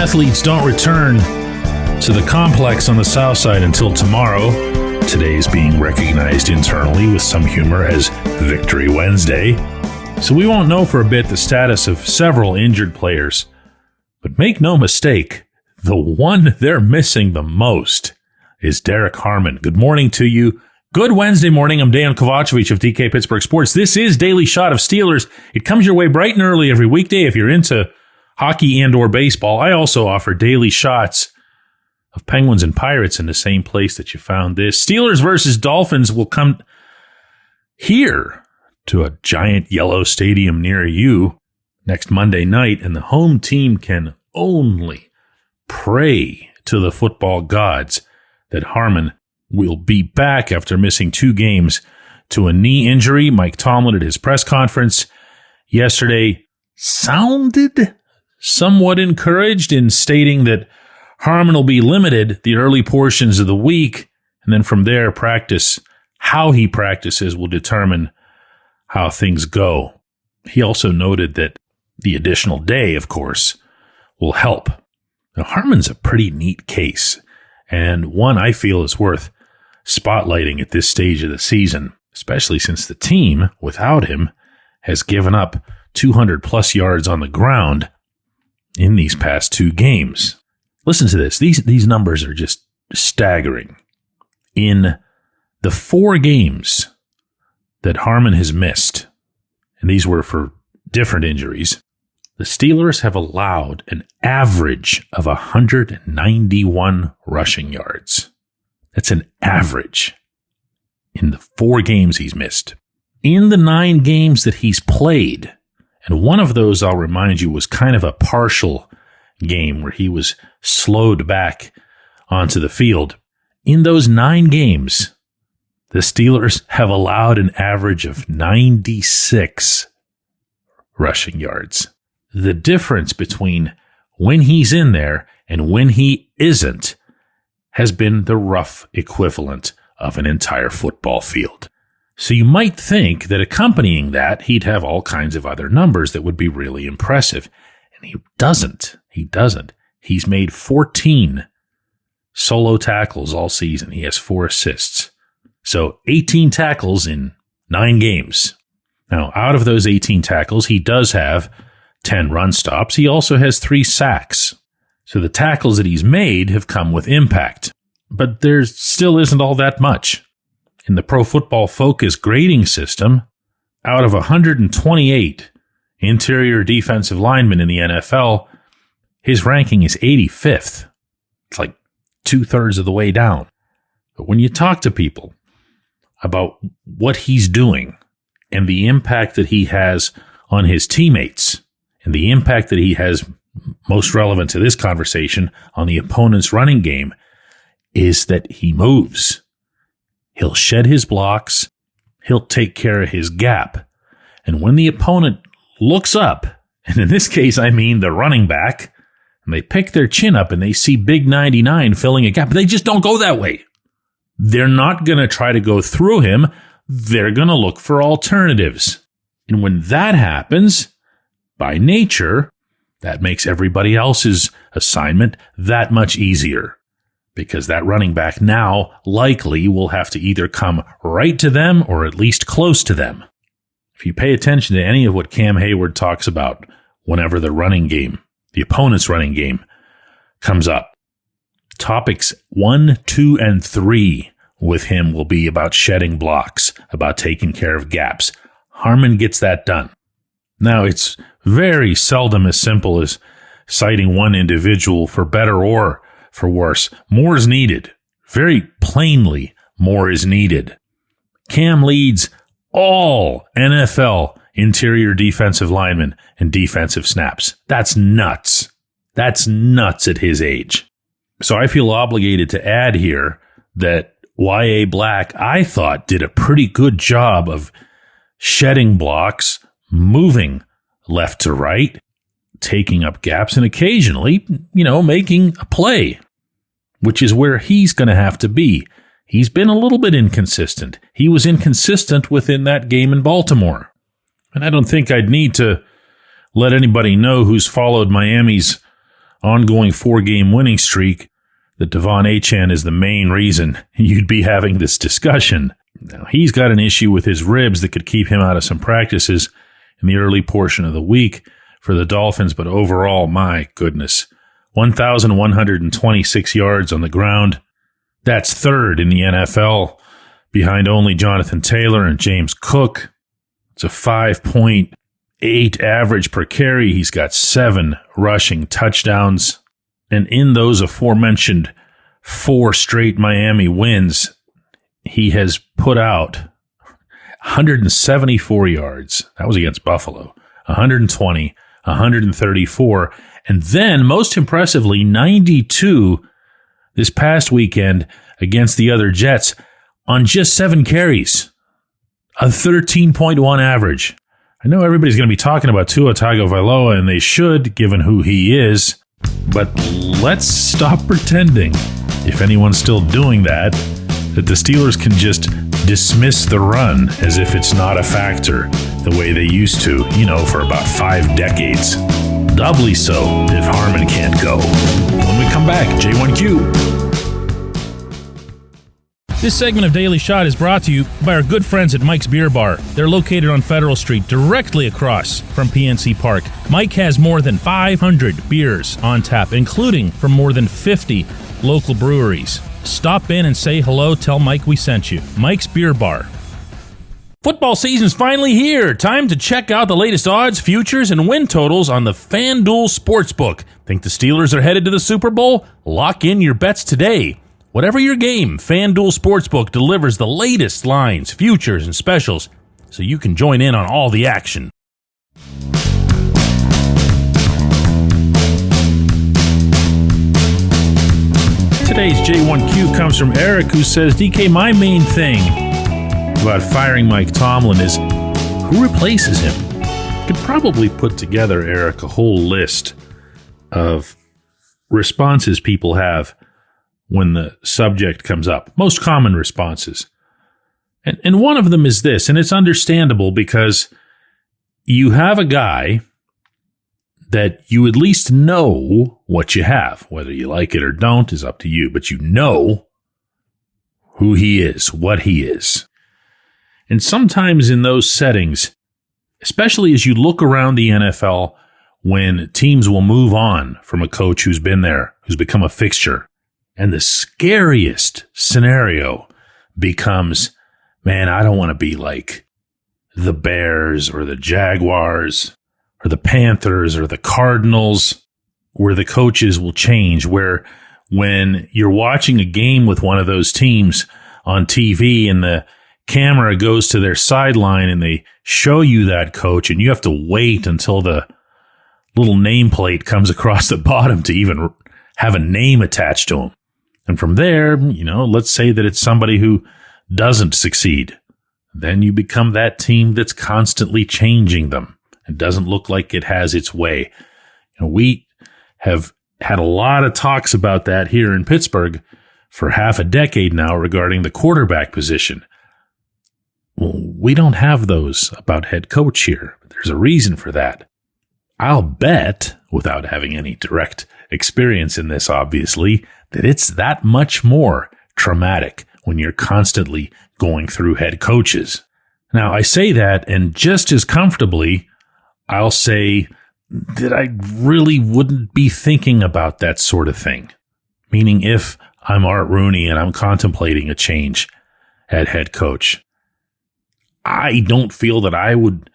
athletes don't return to the complex on the south side until tomorrow. Today is being recognized internally with some humor as Victory Wednesday. So we won't know for a bit the status of several injured players. But make no mistake, the one they're missing the most is Derrick Harmon. Good morning to you. Good Wednesday morning. I'm Dejan Kovacevic of DK Pittsburgh Sports. This is Daily Shot of Steelers. It comes your way bright and early every weekday if you're into hockey and or baseball. I also offer daily shots of Penguins and Pirates in the same place that you found this. Steelers versus Dolphins will come here to a giant yellow stadium near you next Monday night, and the home team can only pray to the football gods that Harmon will be back after missing 2 games to a knee injury. Mike Tomlin at his press conference yesterday sounded somewhat encouraged in stating that Harmon will be limited the early portions of the week, and then from there, how he practices will determine how things go. He also noted that the additional day, of course, will help. Now, Harmon's a pretty neat case, and one I feel is worth spotlighting at this stage of the season, especially since the team, without him, has given up 200-plus yards on the ground in these past 2 games. Listen to this. These numbers are just staggering. In the 4 games that Harmon has missed, and these were for different injuries, the Steelers have allowed an average of 191 rushing yards. That's an average in the 4 games he's missed. In the 9 games that he's played, and one of those, I'll remind you, was kind of a partial game where he was slowed back onto the field. In those 9 games, the Steelers have allowed an average of 96 rushing yards. The difference between when he's in there and when he isn't has been the rough equivalent of an entire football field. So you might think that accompanying that, he'd have all kinds of other numbers that would be really impressive. And he doesn't. He's made 14 solo tackles all season. He has 4 assists. So 18 tackles in 9 games. Now, out of those 18 tackles, he does have 10 run stops. He also has 3 sacks. So the tackles that he's made have come with impact. But there still isn't all that much. In the Pro Football Focus grading system, out of 128 interior defensive linemen in the NFL, his ranking is 85th. It's like 2/3 of the way down. But when you talk to people about what he's doing and the impact that he has on his teammates and the impact that he has, most relevant to this conversation, on the opponent's running game, is that he moves. He'll shed his blocks. He'll take care of his gap. And when the opponent looks up, and in this case, I mean the running back, and they pick their chin up and they see Big 99 filling a gap, but they just don't go that way. They're not going to try to go through him. They're going to look for alternatives. And when that happens, by nature, that makes everybody else's assignment that much easier. Because that running back now likely will have to either come right to them or at least close to them. If you pay attention to any of what Cam Hayward talks about whenever the running game, the opponent's running game, comes up, topics 1, 2, and 3 with him will be about shedding blocks, about taking care of gaps. Harmon gets that done. Now, it's very seldom as simple as citing one individual for better or for worse. More is needed. Very plainly, more is needed. Cam leads all NFL interior defensive linemen and defensive snaps. That's nuts. That's nuts at his age. So I feel obligated to add here that Y.A. Black, I thought, did a pretty good job of shedding blocks, moving left to right, taking up gaps, and occasionally, making a play, which is where he's going to have to be. He's been a little bit inconsistent. He was inconsistent within that game in Baltimore. And I don't think I'd need to let anybody know who's followed Miami's ongoing 4-game winning streak that Devon Achane is the main reason you'd be having this discussion. Now, he's got an issue with his ribs that could keep him out of some practices in the early portion of the week for the Dolphins, but overall, my goodness, 1,126 yards on the ground. That's third in the NFL, behind only Jonathan Taylor and James Cook. It's a 5.8 average per carry. He's got 7 rushing touchdowns. And in those aforementioned 4 straight Miami wins, he has put out 174 yards. That was against Buffalo. 120, 134, and then, most impressively, 92 this past weekend against the other Jets on just 7 carries. A 13.1 average. I know everybody's going to be talking about Tua Tagovailoa, and they should, given who he is, but let's stop pretending, if anyone's still doing that the Steelers can just dismiss the run as if it's not a factor the way they used to, for about 5 decades. Doubly so if Harmon can't go. When we come back, J1Q. This segment of Daily Shot is brought to you by our good friends at Mike's Beer Bar. They're located on Federal Street, directly across from PNC Park. Mike has more than 500 beers on tap, including from more than 50 local breweries. Stop in and say hello. Tell Mike we sent you. Mike's Beer Bar. Football season's finally here. Time to check out the latest odds, futures, and win totals on the FanDuel Sportsbook. Think the Steelers are headed to the Super Bowl? Lock in your bets today. Whatever your game, FanDuel Sportsbook delivers the latest lines, futures, and specials so you can join in on all the action. Today's J1Q comes from Eric, who says, DK, my main thing about firing Mike Tomlin is who replaces him? Could probably put together, Eric, a whole list of responses people have when the subject comes up. Most common responses. And one of them is this, and it's understandable because you have a guy that you at least know what you have. Whether you like it or don't is up to you, but you know who he is, what he is. And sometimes in those settings, especially as you look around the NFL, when teams will move on from a coach who's been there, who's become a fixture, and the scariest scenario becomes, man, I don't want to be like the Bears or the Jaguars or the Panthers or the Cardinals, where the coaches will change, where when you're watching a game with one of those teams on TV and the camera goes to their sideline and they show you that coach and you have to wait until the little nameplate comes across the bottom to even have a name attached to him. And from there, let's say that it's somebody who doesn't succeed. Then you become that team that's constantly changing them. It doesn't look like it has its way. We have had a lot of talks about that here in Pittsburgh for half a decade now regarding the quarterback position. Well, we don't have those about head coach here. There's a reason for that. I'll bet, without having any direct experience in this, obviously, that it's that much more traumatic when you're constantly going through head coaches. Now, I say that, and just as comfortably, I'll say that I really wouldn't be thinking about that sort of thing. Meaning, if I'm Art Rooney and I'm contemplating a change at head coach, I don't feel that I would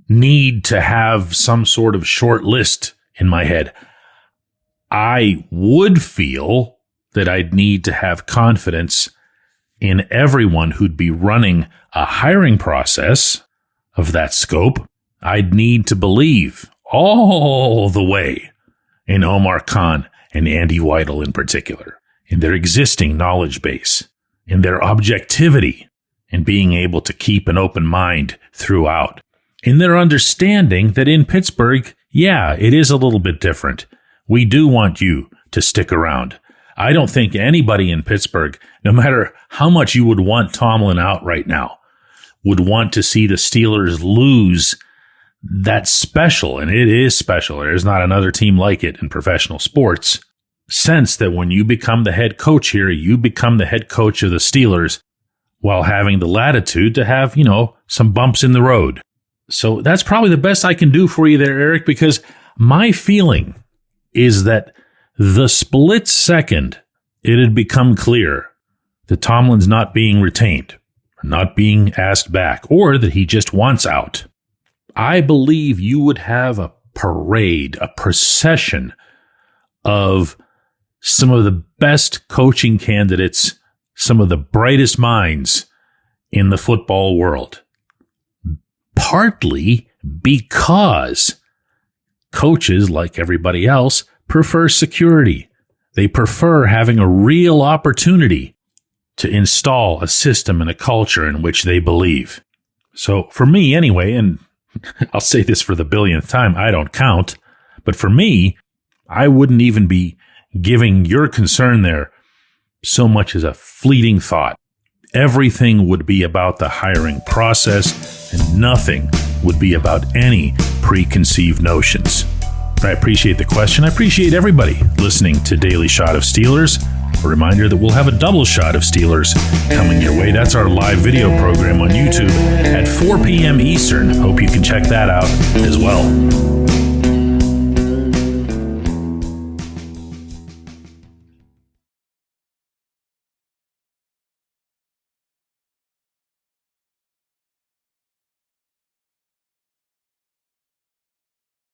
need to have some sort of short list in my head. I would feel that I'd need to have confidence in everyone who'd be running a hiring process of that scope. I'd need to believe all the way in Omar Khan and Andy Weidel in particular, in their existing knowledge base, in their objectivity, and being able to keep an open mind throughout, in their understanding that in Pittsburgh, yeah, it is a little bit different. We do want you to stick around. I don't think anybody in Pittsburgh, no matter how much you would want Tomlin out right now, would want to see the Steelers lose that special, and it is special, there's not another team like it in professional sports, sense that when you become the head coach here, you become the head coach of the Steelers while having the latitude to have, some bumps in the road. So that's probably the best I can do for you there, Eric, because my feeling is that the split second it had become clear that Tomlin's not being retained, not being asked back, or that he just wants out, I believe you would have a parade, a procession of some of the best coaching candidates, some of the brightest minds in the football world. Partly because coaches, like everybody else, prefer security. They prefer having a real opportunity to install a system and a culture in which they believe. So for me anyway, and I'll say this for the billionth time, I don't count, but for me, I wouldn't even be giving your concern there so much as a fleeting thought. Everything would be about the hiring process, and nothing would be about any preconceived notions. I appreciate the question. I appreciate everybody listening to Daily Shot of Steelers. A reminder that we'll have a double shot of Steelers coming your way. That's our live video program on YouTube at 4 p.m. Eastern. Hope you can check that out as well.